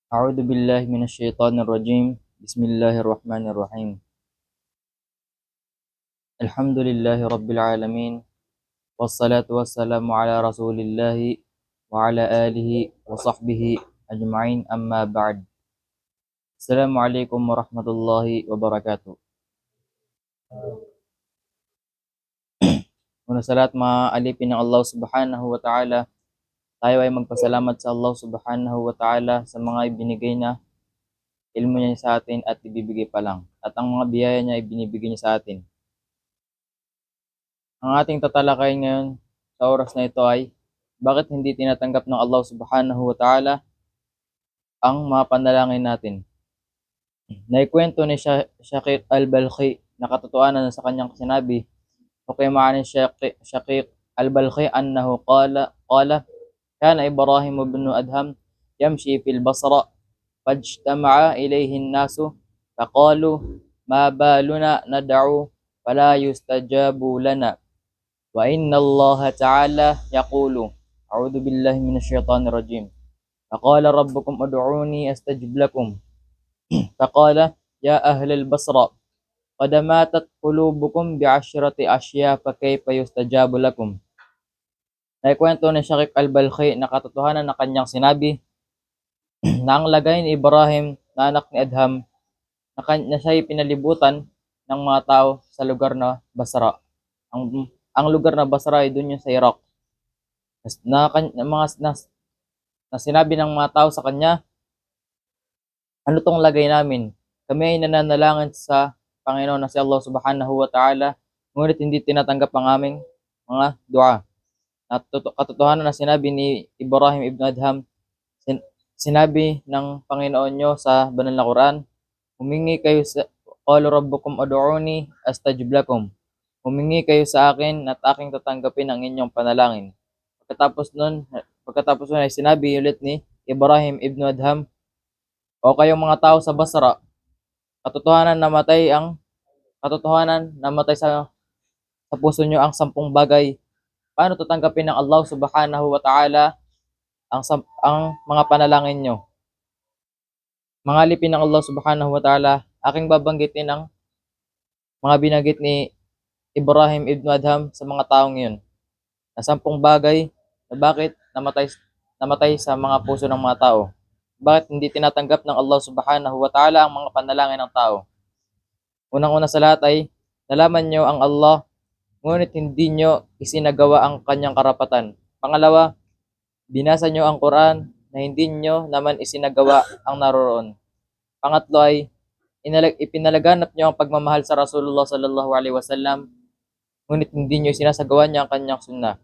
أعوذ بالله من الشيطان الرجيم. بسم الله الرحمن الرحيم. الحمد لله رب العالمين، والصلاة والسلام على رسول الله وعلى آله وصحبه أجمعين، أما بعد. السلام عليكم ورحمة الله وبركاته. Una sa lahat, mga alipin ng Allah subhanahu wa ta'ala, tayo ay magpasalamat sa Allah subhanahu wa ta'ala sa mga ibinigay na ilmu niya sa atin at ibibigay pa lang. At ang mga biyaya niya ay binibigay niya sa atin. Ang ating tatalakay ngayon sa oras na ito ay bakit hindi tinatanggap ng Allah subhanahu wa ta'ala ang mga panalangin natin. Naikwento ni Shaqiq al-Balkhi na katotohanan na sa kanyang sinabi, okay maani Shaqiq al-Balkhi annahu qala kana Ibrahim ibn Adham yamshi fil Basra fajtama'a ilayhi an-nasu faqalu ma baluna nad'u fala yustajabu lana wa inna Allah ta'ala yaqulu a'udzu billahi minasy syaithanir rajim. Faqala rabbukum ud'uni astajib lakum. Faqala ya ahlal basra qad matat qulubukum bi'ashrati asya fa kayfa yustajabu lakum. Naikwento ni Shaqiq al-Balkhi na katotohanan na kanyang sinabi na ang lagay ni Ibrahim na anak ni Adham na siya'y pinalibutan ng mga tao sa lugar na Basra. Ang lugar na Basra ay doon yun sa Iraq. Na sinabi ng mga tao sa kanya, ano tong lagay namin? Kami ay nananalangin sa Panginoon na si Allah subhanahu wa ta'ala, ngunit hindi tinatanggap ang aming mga dua. At katotohanan na sinabi ni Ibrahim ibn Adham, sinabi ng Panginoon nyo sa banal na Quran, humingi kayo sa qala rabbukum ud'uni astajib lakum. Humingi kayo sa akin at aking tatanggapin ang inyong panalangin. Pagkatapos nun ay sinabi ulit ni Ibrahim ibn Adham, o kayong mga tao sa Basra, katotohanan namatay sa puso nyo ang 10 bagay. Paano tatanggapin ng Allah subhanahu wa ta'ala ang mga panalangin nyo? Mga alipin ng Allah subhanahu wa ta'ala, aking babanggitin ang mga binanggit ni Ibrahim ibn Adham sa mga taong yun. Na 10 bagay na bakit namatay sa mga puso ng mga tao. Bakit hindi tinatanggap ng Allah subhanahu wa ta'ala ang mga panalangin ng tao? Unang-una sa lahat ay nalaman nyo ang Allah, ngunit hindi nyo isinagawa ang kanyang karapatan. Pangalawa, binasa nyo ang Quran na hindi nyo naman isinagawa ang naroroon. Pangatlo ay ipinalaganap nyo ang pagmamahal sa Rasulullah sallallahu alaihi wasallam, ngunit hindi nyo sinasagawa niya ang kanyang sunnah.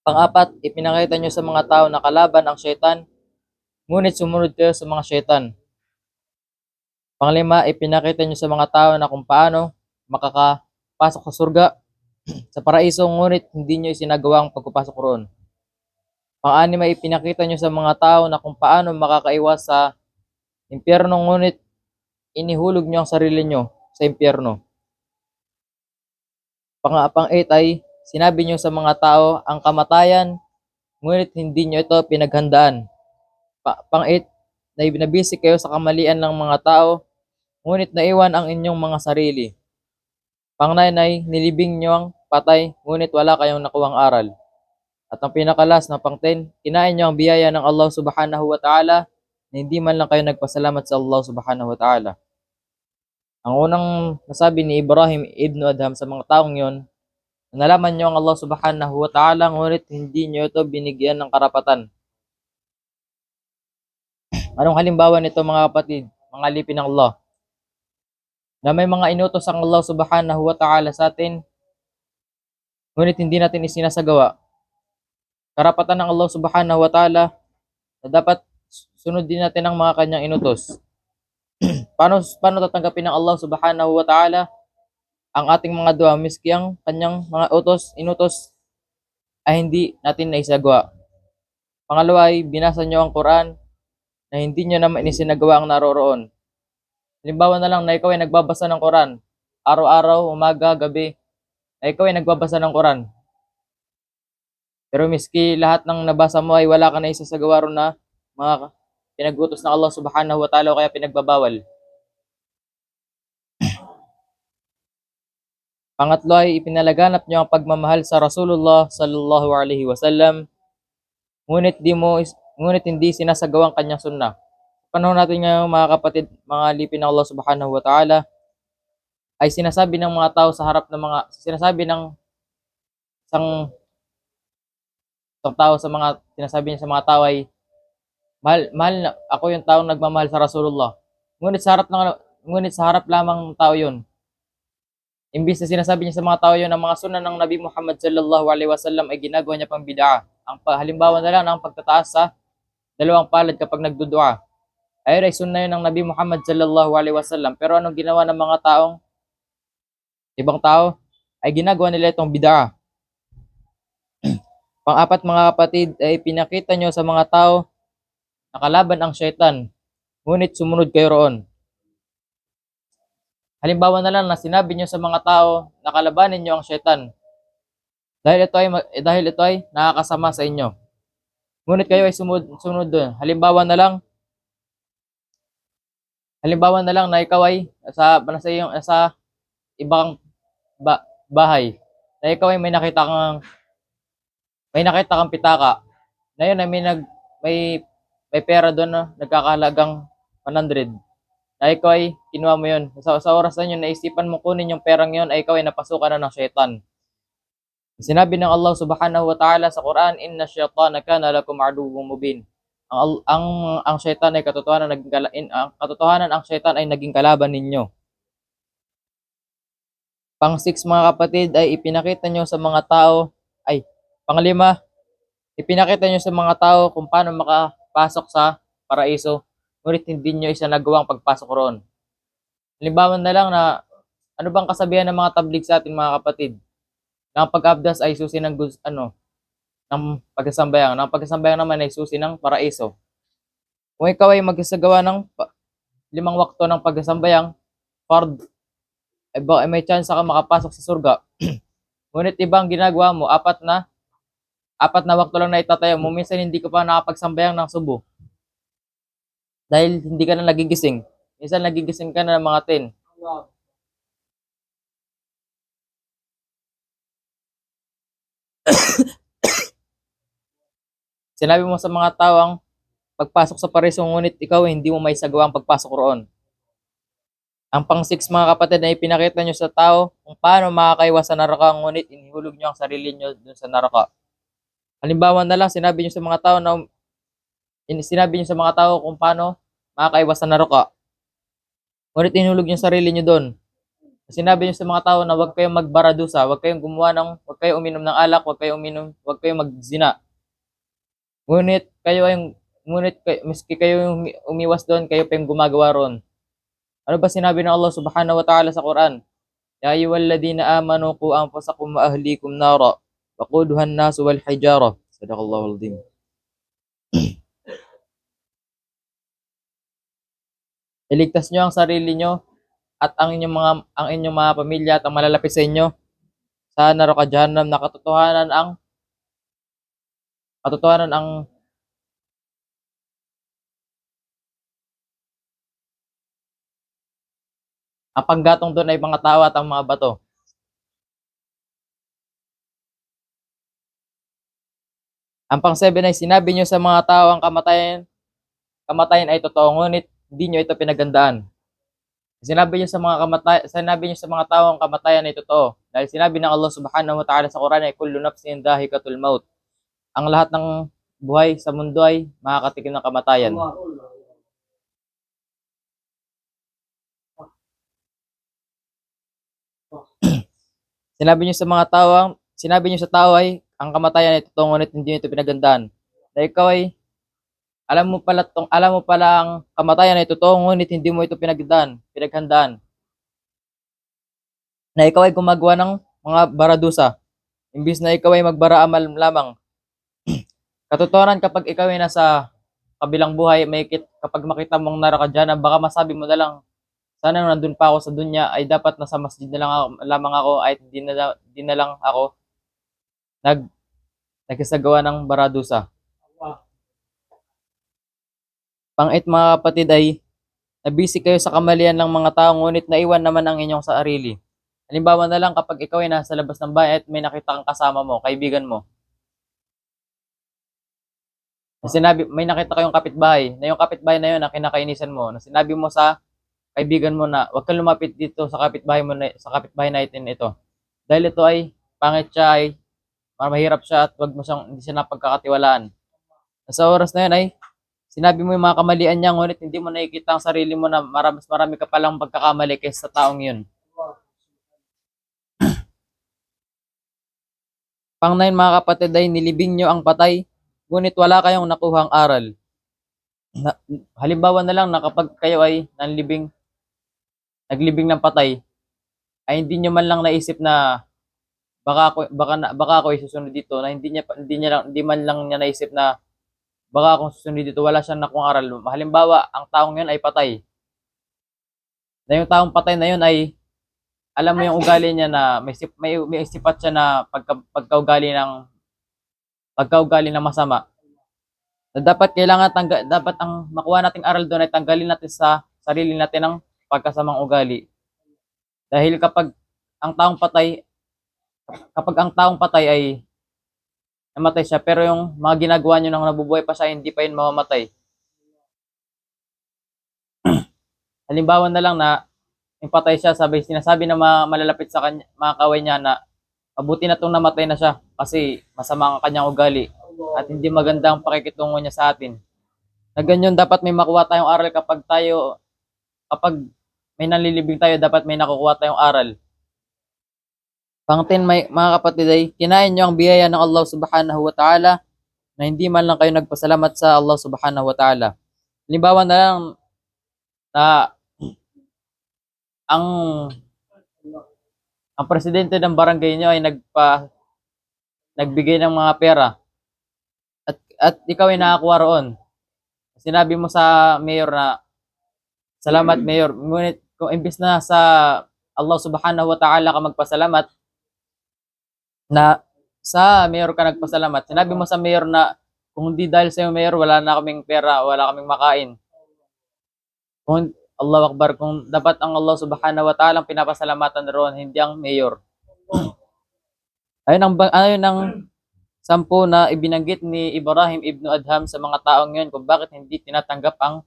Pang-apat, ipinakita nyo sa mga tao na kalaban ang syaitan, ngunit sumunod kayo sa mga syaitan. Panglima, ipinakita nyo sa mga tao na kung paano makakapasok sa surga, sa paraiso, ngunit hindi nyo isinagawa ang pagpapasok roon. Pang-anim, ipinakita nyo sa mga tao na kung paano makakaiwas sa impyerno, ngunit inihulog nyo ang sarili nyo sa impyerno. Pang-8 ay sinabi nyo sa mga tao ang kamatayan, ngunit hindi nyo ito pinaghandaan. Pang-8, na nabisik kayo sa kamalian ng mga tao, ngunit naiwan ang inyong mga sarili. Pang-9 ay nilibing nyo ang patay, ngunit wala kayong nakuwang aral. At ang pinakalas na pang-10, kinain nyo ang biyaya ng Allah subhanahu wa ta'ala na hindi man lang kayo nagpasalamat sa Allah subhanahu wa ta'ala. Ang unang nasabi ni Ibrahim ibn Adham sa mga taong yon, nalaman nyo ang Allah subhanahu wa ta'ala, ngunit hindi nyo ito binigyan ng karapatan. Anong halimbawa nito mga kapatid, mga alipin ng Allah? Na may mga inutos ang Allah subhanahu wa ta'ala sa atin, ngunit hindi natin isinasagawa. Karapatan ng Allah subhanahu wa ta'ala na dapat sunod din natin ang mga kanyang inutos. Paano tatanggapin ng Allah subhanahu wa ta'ala ang ating mga dua miski ang kanyang mga inutos ay hindi natin naisagawa? Pangalawa ay binasa nyo ang Quran na hindi nyo naman isinagawa ang naroroon. Halimbawa na lang na ikaw ay nagbabasa ng Quran araw-araw, umaga, gabi, na ikaw ay nagbabasa ng Quran. Pero miski lahat ng nabasa mo ay wala ka na isasagawa ron na mga pinag-utos ng Allah subhanahu wa ta'ala o kaya pinagbabawal. Pangatlo ay ipinalaganap niyo ang pagmamahal sa Rasulullah sallallahu alaihi wasallam, ngunit hindi sinasagawa ang kanyang sunnah. Panahon natin ngayon mga kapatid, mga alipin ng Allah subhanahu wa ta'ala, ay sinasabi ng mga tao sa harap ng mga, sinasabi ng isang, isang tao sa mga, sinasabi niya sa mga tao ay, mahal na, ako yung taong nagmamahal sa Rasulullah. Ngunit sa harap lamang ng tao yun. Imbis na sinasabi niya sa mga tao yun ang mga sunan ng Nabi Muhammad sallallahu alaihi wasallam ay ginagawa niya pang bid'a. Halimbawa na lang ng pagtataas sa dalawang palad kapag nagdudua. Ay sunnah yun ng Nabi Muhammad sallallahu alaihi wasallam. Pero anong ginawa ng mga ibang tao? Ay ginagawa nila itong bid'a. Pang-apat mga kapatid ay pinakita nyo sa mga tao na kalaban ang syaitan, ngunit sumunod kayo roon. Halimbawa na lang na sinabi nyo sa mga tao na kalabanin nyo ang syaitan dahil ito ay nakakasama sa inyo. Ngunit kayo ay sumunod doon. Halimbawa na lang na ikaw ay nasa ibang bahay. Na ikaw ay may nakita kang pitaka. Na yun ay may pera doon na nagkakahalagang 100. Na ikaw ay kinuha mo yun. Sa oras na yun, naisipan mo kunin yung perang yun, ay ikaw ay napasukan na ng syaitan. Sinabi ng Allah subhanahu wa ta'ala sa Quran, "Inna syaitana kana lakum aduwwun mubin." Ang syaitan ay katotohanan ang syaitan ay naging kalaban ninyo. Pang-6 mga kapatid ay panglima, ipinakita nyo sa mga tao kung paano makapasok sa paraiso, ngunit hindi nyo isinagawang pagpasok roon. Halimbawa na lang na ano bang kasabihan ng mga tablig sa ating mga kapatid? Na ang pag-abdas ay susi ng ng pagkasambayang. Ng pagkasambayang naman ay susi ng paraiso. Kung ikaw ay magsasagawa ng 5 wakto ng pagkasambayang, fard, ay may chance ka makapasok sa surga. Ngunit ibang ginagawa mo, apat na wakto lang na itatayo mo, minsan hindi ka pa nakapagsambayang ng subo. Dahil hindi ka na nagigising. Minsan nagigising ka na ng mga 10. Sinabi mo sa mga tao ang pagpasok sa paraiso, ngunit ikaw hindi mo may sagawa ang pagpasok roon. Ang pang-6 mga kapatid na ipinakita nyo sa tao kung paano makakaiwas sa naraka, ngunit inihulog nyo ang sarili nyo dun sa naraka. Halimbawa na lang, sinabi nyo sa mga tao kung paano makakaiwas sa naraka, ngunit inihulog nyo ang sarili nyo doon. Sinabi nyo sa mga tao na huwag kayong magbaradusa, huwag kayong uminom ng alak, huwag kayong magzina. Miski kayo yung umiwas doon, kayo pa yung gumagawa ron. Ano ba sinabi ng Allah subhanahu wa ta'ala sa Quran? Ya ayyuhalladhina amanu qu anfusakum wa ahlikum nara waquduha an-nas wal hijara. Sadaqallahul azim. Iligtas nyo ang sarili nyo at ang inyong mga pamilya at ang malalapit sa inyo sa neraka jahannam na katotohanan ang panggatong doon ay mga tao at ang mga bato. Ang pang-7 ay sinabi nyo sa mga tao ang kamatayan ay totoo, ngunit hindi nyo ito pinagandaan. Sinabi nyo sa mga tao ang kamatayan ay totoo. Dahil sinabi ng Allah subhanahu wa ta'ala sa Quran ay kullu nafsin dhahikatul maut. Ang lahat ng buhay sa mundo ay makakatikim ng kamatayan. Sinabi niyo sa tao ay ang kamatayan ay totoo, ngunit hindi niyo ito pinagandaan. Dahil ikaw ay alam mo pala ang kamatayan ay totoo, ngunit hindi mo ito pinaghandaan. Na ikaw ay gumagawa ng mga baradusa, imbis na ikaw ay magbara amal lamang. Katotohanan kapag ikaw ay nasa kabilang buhay, kapag makita mong naraka dyan, baka masabi mo na lang, sana nung nandun pa ako sa dunya ay dapat nasa masjid lamang ako ay di na lang ako nagsasagawa ng baradusa. Pang-8 mga kapatid ay nabisi kayo sa kamalian ng mga tao ngunit naiwan naman ang inyong sarili. Halimbawa na lang kapag ikaw ay nasa labas ng bahay at may nakita kang kasama mo, kaibigan mo. Na sinabi, may nakita kayong kapitbahay, na yung kapitbahay na yun na kinakainisan mo, na sinabi mo sa kaibigan mo na huwag kang lumapit dito sa kapitbahay mo na, sa kapitbahay natin ito. Dahil ito ay pangit siya, ay mahirap siya at wag mo siyang hindi siya napagkakatiwalaan. Sa oras na yun ay sinabi mo yung mga kamalian niya ngunit hindi mo nakikita ang sarili mo na marami ka palang pagkakamali kaysa sa taong yun. Pang-9 mga kapatid ay nilibing nyo ang patay ngunit wala kayong nakuhang aral. Halimbawa na lang na kapag kayo ay naglibing ng patay, ay hindi nyo man lang naisip na baka ako isusunod dito, na hindi man lang niya naisip na baka akong susunod dito, wala siyang nakuhang aral. Halimbawa, ang taong yun ay patay. Na yung taong patay na yun ay alam mo yung ugali niya na may sifat siya na pagkaugali ng masama. Na dapat ang makuha nating aral doon ay tanggalin natin sa sarili natin ang pagkasamang ugali. Dahil kapag ang taong patay ay namatay siya, pero yung mga ginagawa niyo nang nabubuhay pa siya, hindi pa yun mamamatay. Halimbawa na lang na yung patay siya, sinasabi ng mga malalapit sa kanya, mga kaway niya na mabuti na itong namatay na siya kasi masama ang kanyang ugali at hindi maganda ang pakikitungo niya sa atin. Na ganyan, dapat may makuha tayong aral kapag may nanlilibing tayo, dapat may nakukuha tayong aral. Pang-10 mga kapatid ay kinain nyo ang biyaya ng Allah subhanahu wa ta'ala na hindi man lang kayo nagpasalamat sa Allah subhanahu wa ta'ala. Halimbawa na lang na ang presidente ng barangay nyo ay nagbigay ng mga pera at ikaw ay nakakuha roon. Sinabi mo sa mayor na salamat mayor, ngunit kung imbis na sa Allah subhanahu wa ta'ala ka magpasalamat, na sa mayor ka nagpasalamat, sinabi mo sa mayor na kung hindi dahil sa iyo mayor, wala na kaming pera, wala kaming makain. Kung Allahu Akbar, kung dapat ang Allah subhanahu wa ta'ala ang pinapasalamatan roon, hindi ang mayor. Ayun ang 10 na ibinanggit ni Ibrahim ibn Adham sa mga taong yun kung bakit hindi tinatanggap ang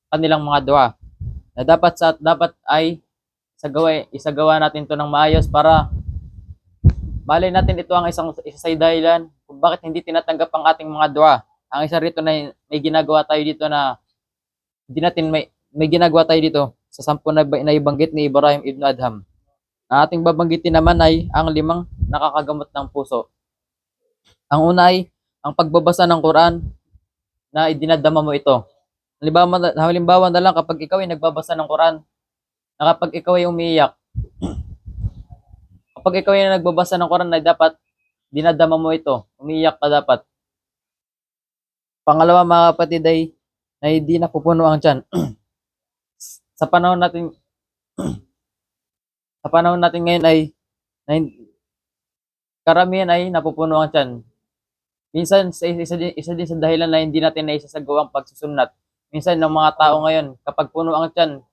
kanilang mga dua. Na dapat ay isagawa natin to ng maayos para malay natin ito ang isa sa dahilan kung bakit hindi tinatanggap ang ating mga dua. Ang isa rito na may ginagawa tayo dito na hindi natin may ginagawa tayo dito sa 10 na ibanggit ni Ibrahim ibn Adham. Ang ating babanggitin naman ay ang 5 nakakagamot ng puso. Ang una ay ang pagbabasa ng Quran na idinadama mo ito. Halimbawa na lang kapag ikaw ay nagbabasa ng Quran, na kapag ikaw ay umiiyak, kapag ikaw ay nagbabasa ng Quran, ay dapat dinadama mo ito. Umiiyak ka dapat. Pangalawa mga kapatid ay na hindi napupuno ang tiyan. sa panahon natin ngayon ay karamihan ay napupuno ang tiyan. Minsan isa din sa dahilan na hindi natin naisasagawa ang pagsusunat. Minsan ng mga tao ngayon kapag puno ang tiyan,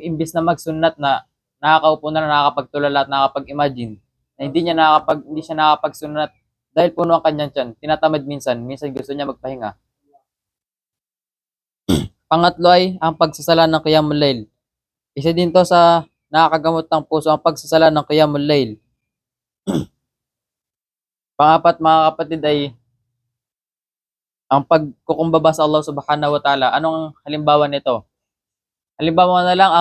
imbis na magsunat na nakakaupo na nakakapagtulala at nakakapag-imagine, na hindi siya nakakapagsunat dahil puno ang kanyang tiyan. Tinatamad minsan gusto niya magpahinga. Pangatlo ay ang pagsasala ng Qiyamul Layl. Isa din to sa nakakagamot ng puso, ang pagsasala ng Qiyamul Layl. Pangapat mga kapatid ay ang pagkukumbaba sa Allah subhanahu wa ta'ala. Anong halimbawa nito? Halimbawa na lang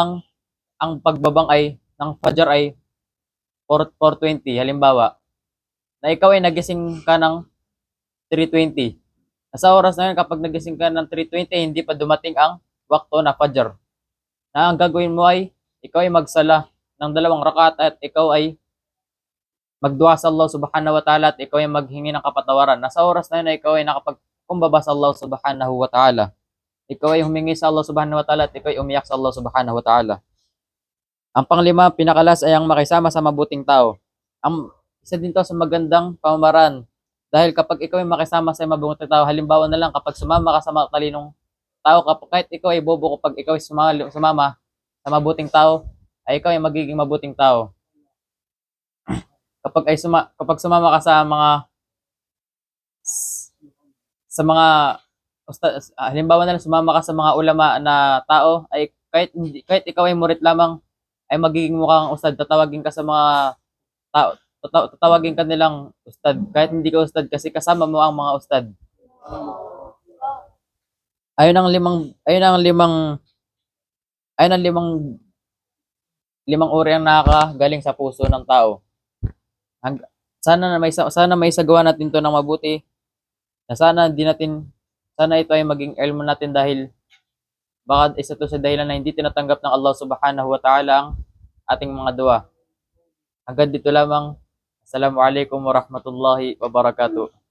ang pagbabang ay ng Fajr ay 4:20. Halimbawa, na ikaw ay nagising ka ng 3:20. Sa oras na yun, kapag nagising ka ng 3:20, hindi pa dumating ang wakto na Fajr. Na ang gagawin mo ay ikaw ay magsala ng 2 rakaat at ikaw ay magdua sa Allah subhanahu wa ta'ala at ikaw ay maghingi ng kapatawaran. Nasa oras na yun ay ikaw ay nakapagkumbaba sa Allah subhanahu wa ta'ala. Ikaw ay humingi sa Allah subhanahu wa ta'ala at ikaw ay umiyak sa Allah subhanahu wa ta'ala. Ang pang-5, pinakalas ay ang makisama sa mabuting tao. Ang isa din to sa magandang pamamaraan. Dahil kapag ikaw ay makisama sa mabuting tao, halimbawa na lang kapag sumama ka sa matalinong tao, kapag kahit ikaw ay bobo, kapag ikaw ay sumama sa mabuting tao, ay ikaw ay magiging mabuting tao. Kapag sumama ka sa mga halimbawa na lang sumama ka sa mga ulama na tao, ay kahit ikaw ay murit lamang, ay magiging mukhang ustad, tatawagin ka sa mga tao, tatawagin ka nilang ustad kahit hindi ka ustad kasi kasama mo ang mga ustad. Ayun ang limang uri ang nakakagaling sa puso ng tao. Sana may sagawa natin 'to ng mabuti. Na sana ito ay maging ilmu natin dahil baka isa to sa dahilan na hindi tinatanggap ng Allah Subhanahu wa Ta'ala ang ating mga dua. Hanggang dito lamang. Assalamualaikum warahmatullahi wabarakatuh.